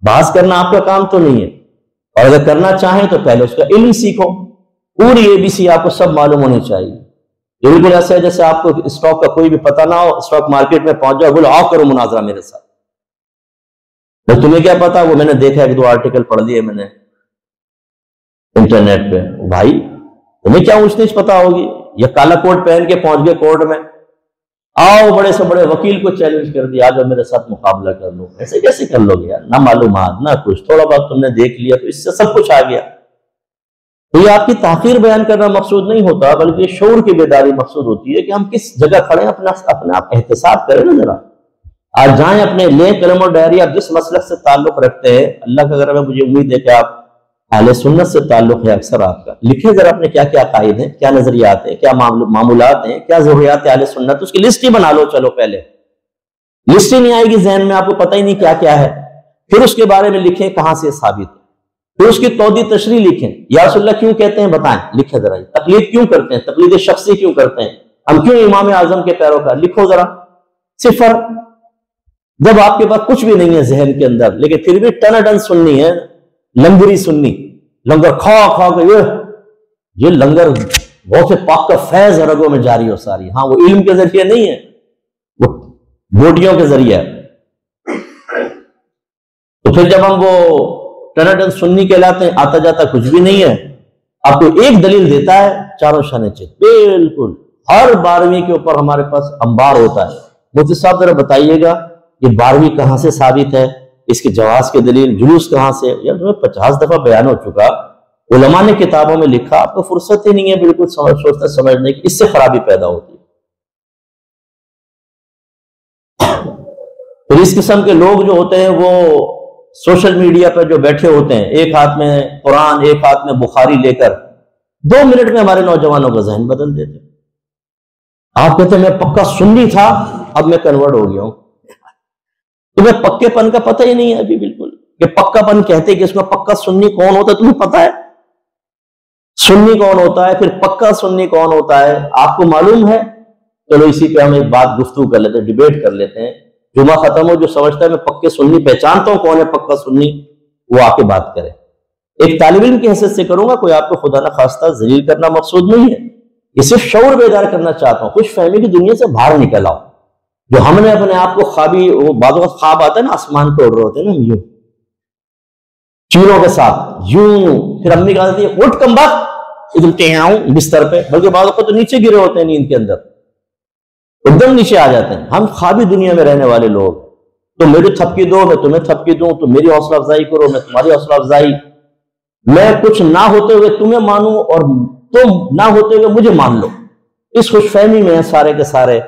بحث کرنا آپ کا کام تو نہیں ہے، اور اگر کرنا چاہیں تو پہلے اس کا علم سیکھو، پوری ABC آپ کو سب معلوم ہونی چاہیے۔ یہ بالکل ایسا ہے جیسے آپ کو اسٹاک کا کوئی بھی پتہ نہ ہو، اسٹاک مارکیٹ میں پہنچ جاؤ، بولو آؤ کرو مناظرہ میرے ساتھ، تو تمہیں کیا پتا؟ وہ میں نے دیکھا ایک 2 آرٹیکل پڑھ لیے میں نے انٹرنیٹ پہ، بھائی تمہیں کیا اونچ نیچ پتا ہوگی؟ یا کالا کوٹ پہن کے پہنچ گئے کورٹ میں، آؤ بڑے سے بڑے وکیل کو چیلنج کر دیا، آج میرے ساتھ مقابلہ کر لو۔ ایسے کیسے کر لو گے یار؟ نہ معلومات نہ کچھ، تھوڑا بہت تم نے دیکھ لیا تو اس سے سب کچھ آ گیا۔ تو یہ آپ کی تحقیر بیان کرنا مقصود نہیں ہوتا، بلکہ شعور کی بیداری مقصود ہوتی ہے کہ ہم کس جگہ کھڑے ہیں، اپنے آپ احتساب کریں نا ذرا۔ آج جائیں اپنے لیں قلم اور ڈائری، آپ جس مسلک سے تعلق رکھتے ہیں، اللہ کا کرم ہے، مجھے امید ہے کہ آپ اہل سنت سے تعلق ہے اکثر آپ کا، لکھیں ذرا اپنے کیا کیا عقائد ہیں، کیا نظریات ہیں، کیا معمولات ہیں، کیا ضروریات اہل سنت، اس کی لسٹ ہی بنا لو۔ چلو پہلے لسٹ ہی نہیں آئے گی ذہن میں، آپ کو پتہ ہی نہیں کیا کیا ہے، پھر اس کے بارے میں لکھیں کہاں سے ثابت ہے، پھر اس کی توضیح تشریح لکھیں، یا رسول اللہ کیوں کہتے ہیں بتائیں، لکھیں ذرا، تقلید کیوں کرتے ہیں، تقلید شخصی کیوں کرتے ہیں، ہم کیوں امام اعظم کے پیروکار، لکھو ذرا۔ صفر، جب آپ کے پاس کچھ بھی نہیں ہے ذہن کے اندر، لیکن پھر بھی ٹن ٹن سننی ہے، لنگری سننی، لنگر کھا کھا کے یہ لنگر غوث پاک کا فیض رگوں میں جاری ہو ساری، ہاں وہ علم کے ذریعے نہیں ہے، وہ بوٹیوں کے ذریعے ہے۔ تو پھر جب ہم وہ ٹن ٹن سننی کہلاتے ہیں، آتا جاتا کچھ بھی نہیں ہے، آپ کو ایک دلیل دیتا ہے چاروں شانے چیز، بالکل ہر 12ویں کے اوپر ہمارے پاس انبار ہوتا ہے۔ مفتی صاحب ذرا بتائیے گا یہ 12ویں کہاں سے ثابت ہے، اس کے جواز کے دلیل جلوس کہاں سے؟ یار تمہیں 50 دفعہ بیان ہو چکا، علماء نے کتابوں میں لکھا، آپ کو فرصت ہی نہیں ہے بالکل سوچنے سمجھنے کی، اس سے خرابی پیدا ہوتی ہے۔ پھر اس قسم کے لوگ جو ہوتے ہیں وہ سوشل میڈیا پر جو بیٹھے ہوتے ہیں، ایک ہاتھ میں قرآن ایک ہاتھ میں بخاری لے کر 2 منٹ میں ہمارے نوجوانوں کا ذہن بدل دیتے ہیں۔ آپ کہتے ہیں میں پکا سنی تھا، اب میں کنورٹ ہو گیا ہوں۔ تمہیں پکے پن کا پتہ ہی نہیں ہے ابھی بالکل، کہ پکا پن کہتے کہ اس میں پکا سنی کون ہوتا ہے، تمہیں پتہ ہے سنی کون ہوتا ہے، پھر پکا سنی کون ہوتا ہے آپ کو معلوم ہے؟ چلو اسی پہ ہم ایک بات گفتگو کر لیتے ہیں، ڈیبیٹ کر لیتے ہیں، جمعہ ختم ہو جو سمجھتا ہے میں پکے سنی پہچانتا ہوں کون ہے پکا سنی، وہ آ کے بات کرے۔ ایک طالب علم کی حیثیت سے کروں گا، کوئی آپ کو خدا نہ خواستہ ذلیل کرنا مقصود نہیں ہے، یہ صرف شعور بیدار کرنا چاہتا ہوں، خوش فہمی کی دنیا سے باہر نکل آؤ۔ جو ہم نے اپنے آپ کو خوابی، وہ بعض اوقات خواب آتا ہے نا آسمان پہ اڑ رہے ہوتے ہیں نا یوں چیلوں کے ساتھ، یوں پھر امی کہتی ہے اٹھ کم بخت، ادھر آؤں بستر پہ، بلکہ بعض اوقات تو نیچے گرے ہوتے ہیں نیند کے اندر، ایک دم نیچے آ جاتے ہیں۔ ہم خوابی دنیا میں رہنے والے لوگ، تو میری تھپکی دو میں تمہیں تھپکی دوں، تو میری حوصلہ افزائی کرو میں تمہاری حوصلہ افزائی، میں کچھ نہ ہوتے ہوئے تمہیں مانوں اور تم نہ ہوتے ہوئے مجھے مان لو، اس خوش فہمی میں ہیں سارے کے سارے،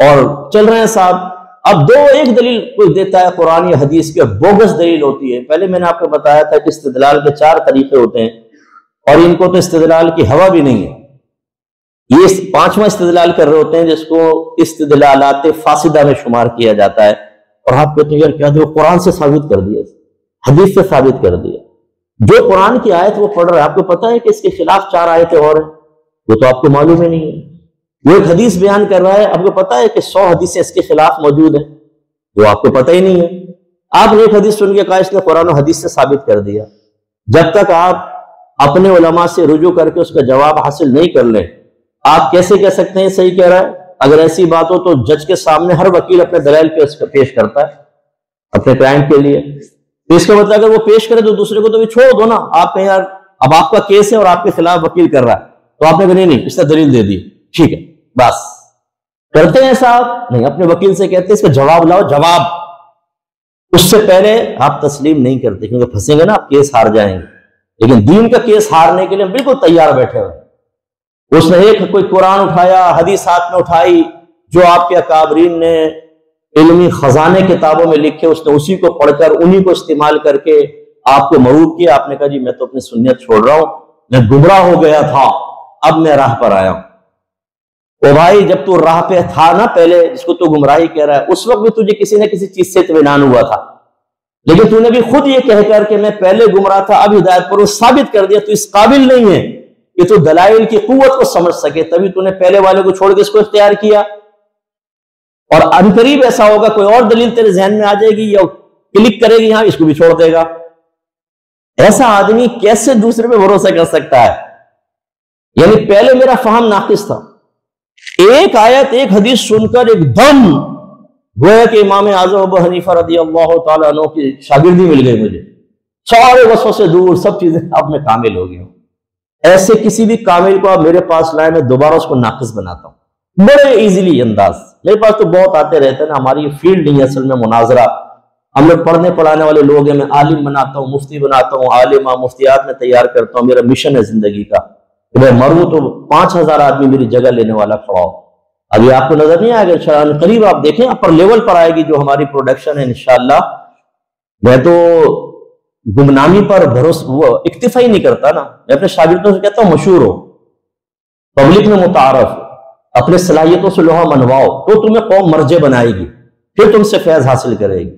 اور چل رہے ہیں صاحب۔ اب ایک دلیل کوئی دیتا ہے قرآن یا حدیث کی، بوگس دلیل ہوتی ہے۔ پہلے میں نے آپ کو بتایا تھا کہ استدلال کے 4 طریقے ہوتے ہیں، اور ان کو تو استدلال کی ہوا بھی نہیں ہے، یہ 5واں استدلال کر رہے ہوتے ہیں جس کو استدلالات فاسدہ میں شمار کیا جاتا ہے، اور آپ کہتے ہیں یار کیا جو قرآن سے ثابت کر دیا، حدیث سے ثابت کر دیا، جو قرآن کی آیت وہ پڑھ رہا ہے، آپ کو پتا ہے کہ اس کے خلاف 4 آیتیں اور ہیں، وہ تو آپ کو معلوم ہی نہیں ہے۔ وہ ایک حدیث بیان کر رہا ہے، آپ کو پتا ہے کہ 100 حدیثیں اس کے خلاف موجود ہیں، وہ آپ کو پتہ ہی نہیں ہے۔ آپ نے ایک حدیث سن کے کہا اس نے قرآن و حدیث سے ثابت کر دیا، جب تک آپ اپنے علماء سے رجوع کر کے اس کا جواب حاصل نہیں کر لیں، آپ کیسے کہہ سکتے ہیں صحیح کہہ رہا ہے؟ اگر ایسی بات ہو تو جج کے سامنے ہر وکیل اپنے دلائل پیش کرتا ہے اپنے کلائنٹ کے لیے، تو اس کا مطلب اگر وہ پیش کرے تو دوسرے کو تو بھی چھوڑ دو نا۔ آپ کہیں یار اب آپ کا کیس ہے اور آپ کے خلاف وکیل کر رہا ہے، تو آپ نے کہا نہیں اس نے دلیل دے دی، ٹھیک ہے بس کرتے ہیں صاحب، نہیں اپنے وکیل سے کہتے ہیں اس کا جواب لاؤ، جواب اس سے پہلے آپ تسلیم نہیں کرتے، کیونکہ پھنسیں گے نا آپ، کیس ہار جائیں گے۔ لیکن دین کا کیس ہارنے کے لیے بالکل تیار بیٹھے ہوئے، اس نے ایک کوئی قرآن اٹھایا، حدیث ہاتھ میں اٹھائی، جو آپ کے اکابرین نے علمی خزانے کتابوں میں لکھے، اس نے اسی کو پڑھ کر انہی کو استعمال کر کے آپ کو معروف کیا۔ آپ نے کہا جی میں تو اپنی سنت چھوڑ رہا ہوں، میں گمراہ ہو گیا تھا، اب میں راہ پر آیا ہوں۔ او بھائی جب تو راہ پہ تھا نا پہلے، جس کو تو گمراہی کہہ رہا ہے، اس وقت بھی تجھے کسی نہ کسی چیز سے اطمینان ہوا تھا، لیکن تو نے بھی خود یہ کہہ کر کہ میں پہلے گمراہ تھا اب ہدایت پر ہوں ثابت کر دیا تو اس قابل نہیں ہے کہ تو دلائل کی قوت کو سمجھ سکے، تبھی تو نے پہلے والے کو چھوڑ کے اس کو اختیار کیا۔ اور عنقریب ایسا ہوگا کوئی اور دلیل تیرے ذہن میں آ جائے گی، یا क्लिक करेगी यहाँ, इसको भी छोड़ देगा। ऐसा आदमी कैसे दूसरे पे भरोसा कर सकता है? यानी पहले मेरा फहम नाकिस था, एक आयत एक हदीस सुनकर एकदम गोया कि इमाम आज़म अबू हनीफा रज़ियल्लाहु ताला अन्हु की शागिर्दी मिल गई मुझे, सारे वसवसे से दूर, सब चीजें अब मैं कामिल हो गया हूं। ऐसे किसी भी कामिल को आप मेरे पास लाए, मैं दोबारा उसको नाकिस बनाता हूं बड़े इजीली अंदाज। मेरे पास तो बहुत आते रहते हैं ना, हमारी फील्ड नहीं है असल में मुनाजरा। हम लोग पढ़ने पढ़ाने वाले लोग हैं, मैं आलिम बनाता हूँ, मुफ्ती बनाता हूँ, आलिमा मुफ्तियात में तैयार करता हूँ। मेरा मिशन है जिंदगी का कि मैं मरूं तो 5000 आदमी मेरी जगह लेने वाला खड़ा हो। अभी आपको नजर नहीं आएगा, इंशाअल्लाह करीब आप देखें अपर लेवल पर आएगी जो हमारी प्रोडक्शन है इंशाअल्लाह। मैं तो गुमनामी पर भरोसा वो इक्तिफा ही नहीं करता ना, मैं अपने शागिर्दों से कहता हूं मशहूर हो, पब्लिक में मुतारफ, अपने सलाहियतों से लोहा मनवाओ, तो तुम्हें कौम मर्जे बनाएगी, फिर तुमसे फैज हासिल करेगी।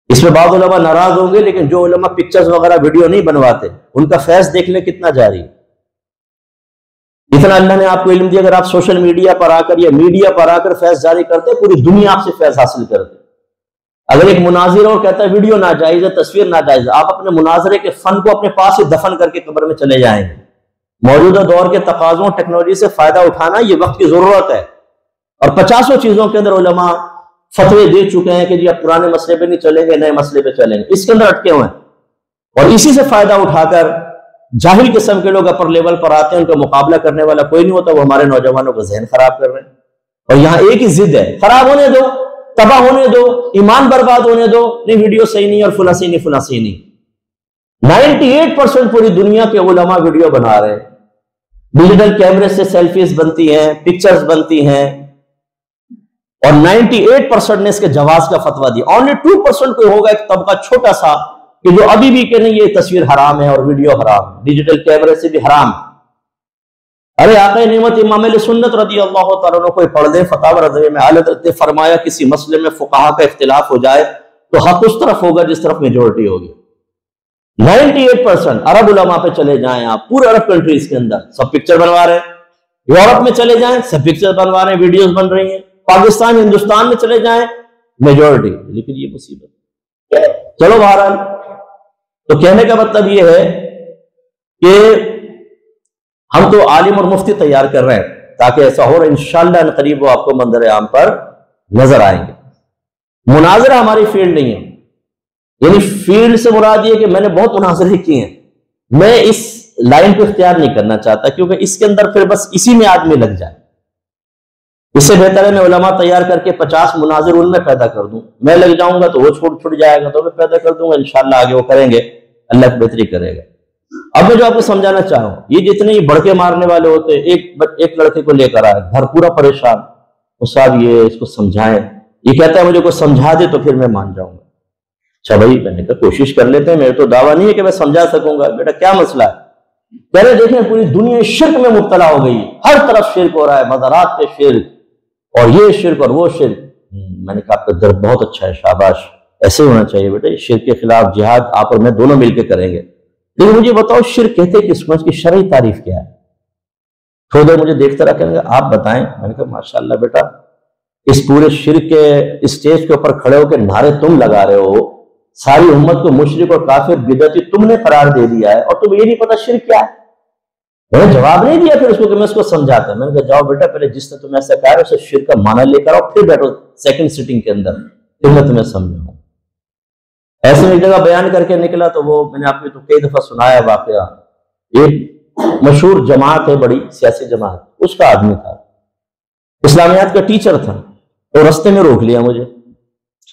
इसमें बाद उलमा नाराज होंगे, लेकिन जो उलमा पिक्चर्स वगैरह वीडियो नहीं बनवाते, उनका फैज देख ले कितना जारी। इतना अल्लाह ने आपको इल्म दिया, अगर आप सोशल मीडिया पर आकर या मीडिया पर आकर फैज जारी करते, पूरी दुनिया आपसे फैज हासिल करते। अगर एक मुनाजिर और कहता है वीडियो नाजायज है, तस्वीर नाजायज है, आप अपने मुनाजरे के फन को अपने पास ही दफन करके कब्र में चले जाएंगे। मौजूदा दौर के तकाजों टेक्नोलॉजी से फायदा उठाना ये वक्त की जरूरत है, और 50 चीजों के अंदर उलमा फतवे दे चुके हैं कि जी अब पुराने मसले पे नहीं चलेंगे, नए मसले पे चलेंगे, इसके अंदर अटके हुए हैं। और इसी से फायदा उठाकर जाहिल किस्म के लोग अपर लेवल पर आते हैं, उनका मुकाबला करने वाला कोई नहीं होता, वो हमारे नौजवानों का जहन खराब कर रहे हैं। और यहाँ एक ही जिद है, खराब होने दो, तबाह होने दो, ईमान बर्बाद होने दो, नहीं वीडियो सही नहीं और फुला सही नहीं, फुला सही नहीं। 98% पूरी दुनिया के उलमा वीडियो बना रहे हैं, डिजिटल कैमरे से सेल्फीज बनती हैं, पिक्चर्स बनती हैं, और 98% ने इसके जवाज का फतवा दिया। ओनली 2% कोई होगा एक तबका छोटा सा कि जो अभी भी कि नहीं ये तस्वीर हराम है और वीडियो हराम है, डिजिटल कैमरे से भी हराम है। अरे आक़ा नेमत इमाम अहले सुन्नत रज़ियल्लाहु तआला अन्हु कोई पढ़ दे फतावा रज़वी में, आला हज़रत ने फरमाया किसी मसले में फुक़हा का इख्तिलाफ हो जाए तो हक उस तरफ होगा जिस तरफ मेजोरिटी होगी। 98% अरब उलमा पे चले जाएं आप, पूरे अरब कंट्रीज के अंदर सब पिक्चर बनवा रहे हैं, यूरोप में चले जाएं सब पिक्चर बनवा रहे हैं, वीडियोस बन रही हैं, पाकिस्तान हिंदुस्तान में चले जाएं मेजोरिटी। लेकिन ये मुसीबत, चलो बहरहाल, तो कहने का मतलब ये है कि हम तो आलिम और मुफ्ती तैयार कर रहे हैं ताकि ऐसा हो, इंशाअल्लाह करीब वो आपको मंजर आम पर नजर आएंगे। मुनाजरा हमारी फील्ड नहीं है, यानी फील्ड से मुराद ये कि मैंने बहुत मुनाजरे किए हैं, मैं इस लाइन को इख्तियार नहीं करना चाहता, क्योंकि इसके अंदर फिर बस इसी में आदमी लग जाए। इससे बेहतर है मैं उलमा तैयार करके 50 मुनाजिर उनमें पैदा कर दूं, मैं लग जाऊंगा तो वो छूट जाएगा, तो मैं पैदा कर दूंगा, इंशाअल्लाह आगे वो करेंगे, अल्लाह की बेहतरी करेगा। अब मैं जो आपको समझाना चाह रहा हूं, ये जितने ही भड़के मारने वाले होते हैं, एक लड़के को लेकर आए घर पूरा परेशान, साहब ये इसको समझाएं, ये कहता है मुझे को समझा दे तो फिर मैं मान जाऊंगा। अच्छा भाई, मैंने कहा कोशिश कर लेते हैं, मेरे तो दावा नहीं है कि मैं समझा सकूंगा। बेटा क्या मसला है? कह रहे देखें पूरी दुनिया शिर्क में मुब्तला हो गई, हर तरफ शिर्क हो रहा है, मज़ारात पे शिर्क, और ये शिर्क और वो शिर्क। मैंने कहा आपका दर्द बहुत अच्छा है, शाबाश, ऐसे होना चाहिए बेटे, शिर्क के खिलाफ जिहाद आप और मैं दोनों मिलकर करेंगे। लेकिन मुझे बताओ शिर्क कहते किसको, इसकी शरई तारीफ क्या है? थोड़ी देर मुझे देखता रहा, कहने आप बताएं। मैंने कहा माशाअल्लाह बेटा, इस पूरे शिर्क के स्टेज के ऊपर खड़े होकर नारे तुम लगा रहे हो, सारी उम्मत को मुशरिक और काफिर बिदअती तुमने करार दे दिया है, और तुम्हें ये नहीं पता शिर्क क्या है। मैंने जवाब नहीं दिया फिर उसको कि मैं उसको समझाता। मैंने कहा जाओ बेटा, पहले जिसने तुम्हें ऐसा कहा है उसे शिर्क का माना लेकर आओ, फिर बैठो सेकंड सिटिंग के अंदर, फिर मैं तुम्हें समझाऊं। ऐसे में एक जगह बयान करके निकला, तो वो मैंने आपको तो कई दफा सुनाया वाकया। एक मशहूर जमात है, बड़ी सियासी जमात, उसका आदमी था, इस्लामियात का टीचर था, तो रास्ते में रोक लिया मुझे।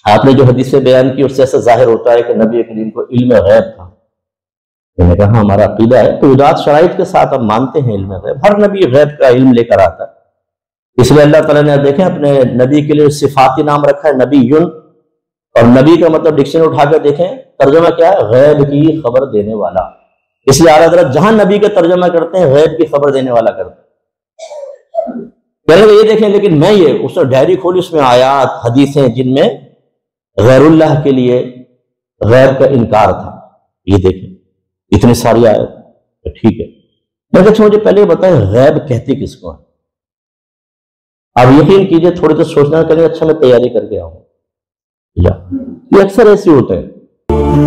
आपने जो हदीसें बयान की उससे ऐसा जाहिर होता है कि नबी करीम को इल्म गैब था। मैंने कहा हमारा अकीदा है, तो उदात शराइत के साथ हम मानते हैं इल्म गैब, हर नबी गैब का इल्म लेकर आता है। इसलिए अल्लाह ताला ने देखें अपने नबी के लिए सिफाती नाम रखा है नबीयुन, और नबी का मतलब डिक्शनरी उठाकर देखें तर्जुमा क्या है, गैब की खबर देने वाला। इसलिए आला हज़रत जहां नबी का तर्जुमा करते हैं गैब की खबर देने वाला करते हैं। पहले ये देखें, लेकिन मैं ये उसने डायरी खोली, उसमें आयात हदीसें जिनमें गैरुल्लाह के लिए गैब का इनकार था, ये देखें इतनी सारी आयत। तो ठीक है, मैं कहता मुझे पहले बताएं गैब कहते किसको है? आप यकीन कीजिए थोड़ी तो सोचना करेंगे, अच्छा मैं तैयारी करके आऊं। یہ اکثر ایسے ہوتا ہے.